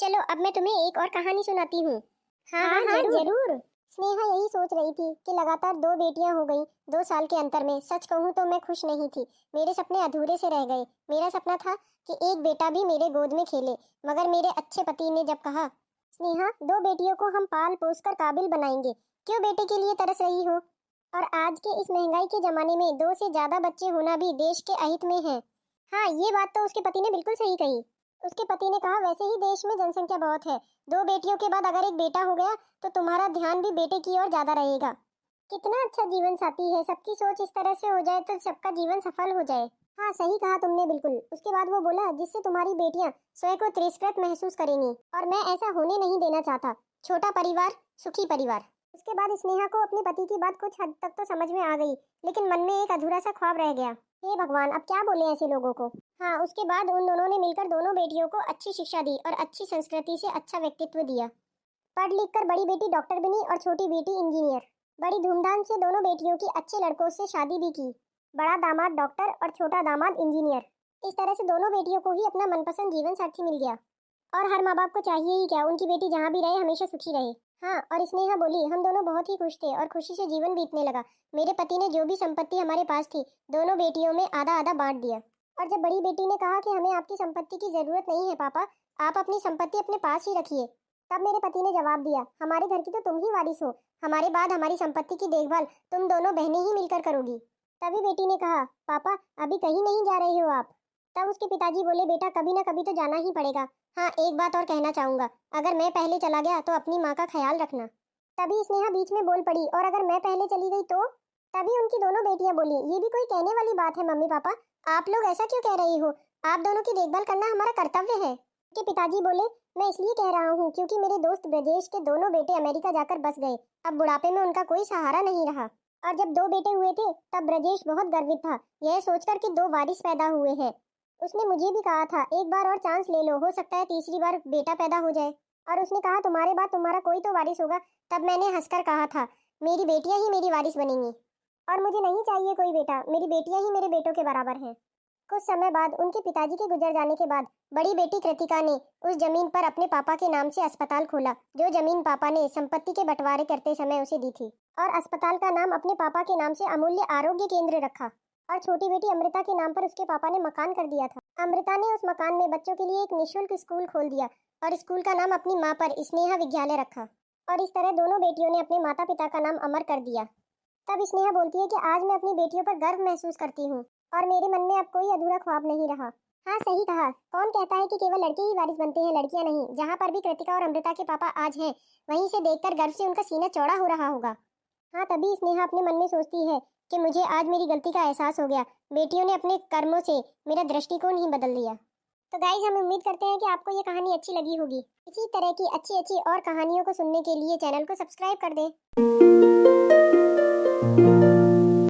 चलो अब मैं तुम्हें एक और कहानी सुनाती हूँ। हाँ हाँ हाँ जरूर। स्नेहा यही सोच रही थी कि लगातार दो बेटियां हो गई 2 साल के अंतर में। सच कहूँ तो मैं खुश नहीं थी। मेरे सपने अधूरे से रह गए। मेरा सपना था कि एक बेटा भी मेरे गोद में खेले। मगर मेरे अच्छे पति ने जब कहा, स्नेहा 2 बेटियों को हम पाल पोस कर काबिल बनाएंगे, क्यों बेटे के लिए तरस रही हो? और आज के इस महंगाई के जमाने में 2 से ज्यादा बच्चे होना भी देश के अहित में है। हाँ, ये बात तो उसके पति ने बिल्कुल सही कही। उसके पति ने कहा, वैसे ही देश में जनसंख्या बहुत है। 2 बेटियों के बाद अगर एक बेटा हो गया तो तुम्हारा ध्यान भी बेटे की ओर ज्यादा रहेगा। कितना अच्छा जीवन साथी है। सबकी सोच इस तरह से हो जाए तो सबका जीवन सफल हो जाए। हाँ सही कहा तुमने बिल्कुल। उसके बाद वो बोला, जिससे तुम्हारी बेटियां स्वयं को तिरस्कृत महसूस करेंगी, और मैं ऐसा होने नहीं देना चाहता। छोटा परिवार, सुखी परिवार। उसके बाद स्नेहा को अपने पति की बात कुछ हद तक तो समझ में आ गई, लेकिन मन में एक अधूरा सा ख्वाब रह गया। हे भगवान, अब क्या बोले ऐसे लोगों को। हाँ, उसके बाद उन दोनों ने मिलकर दोनों बेटियों को अच्छी शिक्षा दी और अच्छी संस्कृति से अच्छा व्यक्तित्व दिया। पढ़ लिख कर बड़ी बेटी डॉक्टर बनी और छोटी बेटी इंजीनियर। बड़ी धूमधाम से दोनों बेटियों की अच्छे लड़कों से शादी भी की। बड़ा दामाद डॉक्टर और छोटा दामाद इंजीनियर। इस तरह से दोनों बेटियों को ही अपना मनपसंद जीवन साथी मिल गया। और हर माँ बाप को चाहिए ही क्या, उनकी बेटी जहाँ भी रहे हमेशा सुखी रहे। हाँ, और स्नेहा बोली, हम दोनों बहुत ही खुश थे और खुशी से जीवन बीतने लगा। मेरे पति ने जो भी संपत्ति हमारे पास थी दोनों बेटियों में आधा आधा बांट दिया। और जब बड़ी बेटी ने कहा कि हमें आपकी संपत्ति की जरूरत नहीं है पापा, आप अपनी संपत्ति अपने पास ही रखिए, तब मेरे पति ने जवाब दिया, हमारे घर की तो तुम ही वारिस हो। हमारे बाद हमारी संपत्ति की देखभाल तुम दोनों बहनें ही मिलकर करोगी। तभी बेटी ने कहा, पापा अभी कहीं नहीं जा रहे हो आप? तब उसके पिताजी बोले, बेटा कभी ना कभी तो जाना ही पड़ेगा। हाँ, एक बात और कहना चाहूंगा, अगर मैं पहले चला गया तो अपनी माँ का ख्याल रखना। तभी स्नेहा बीच में बोल पड़ी, और अगर मैं पहले चली गई तो? तभी उनकी दोनों बेटियां बोली, ये भी कोई कहने वाली बात है मम्मी पापा, आप लोग ऐसा क्यों कह रही हो? आप दोनों की देखभाल करना हमारा कर्तव्य है। उनके पिताजी बोले, मैं इसलिए कह रहा हूँ क्योंकि मेरे दोस्त ब्रजेश के दोनों बेटे अमेरिका जाकर बस गए। अब बुढ़ापे में उनका कोई सहारा नहीं रहा। और जब 2 बेटे हुए थे तब ब्रजेश बहुत गर्वित था, यह सोचकर कि 2 वारिस पैदा हुए हैं। उसने मुझे भी कहा था, एक बार और चांस ले लो, हो सकता है तीसरी बार बेटा पैदा हो जाए। और उसने कहा, तुम्हारे बाद तुम्हारा कोई तो वारिस होगा। तब मैंने हंसकर कहा था, मेरी बेटियां ही मेरी वारिस बनेंगी, और मुझे नहीं चाहिए कोई बेटा, मेरी बेटियां ही मेरे बेटों के बराबर हैं। कुछ समय बाद उनके पिताजी के गुजर जाने के बाद बड़ी बेटी कृतिका ने उस जमीन पर अपने पापा के नाम से अस्पताल खोला, जो जमीन पापा ने संपत्ति के बंटवारे करते समय उसे दी थी। और अस्पताल का नाम अपने पापा के नाम से अमूल्य आरोग्य केंद्र रखा। और छोटी बेटी अमृता के नाम पर उसके पापा ने मकान कर दिया था। अमृता ने उस मकान में बच्चों के लिए एक निःशुल्क स्कूल खोल दिया और स्कूल का नाम अपनी माँ पर स्नेहा विद्यालय रखा। और इस तरह दोनों बेटियों ने अपने माता पिता का नाम अमर कर दिया। तब स्नेहा बोलती है कि आज मैं अपनी बेटियों पर गर्व महसूस करती हूँ और मेरे मन में अब कोई अधूरा ख्वाब नहीं रहा। हाँ सही कहा, कौन कहता है कि केवल लड़के ही वारिस बनते हैं, लड़कियां नहीं। जहाँ पर भी कृतिका और अमृता के पापा आज हैं, वहीं से देखकर गर्व से उनका सीना चौड़ा हो रहा होगा। हाँ, तभी स्नेहा अपने मन में सोचती है कि मुझे आज मेरी गलती का एहसास हो गया। बेटियों ने अपने कर्मों से मेरा दृष्टिकोण ही बदल दिया। तो गाइज, हम उम्मीद करते हैं कि आपको ये कहानी अच्छी लगी होगी। इसी तरह की अच्छी अच्छी और कहानियों को सुनने के लिए चैनल को सब्सक्राइब कर दें।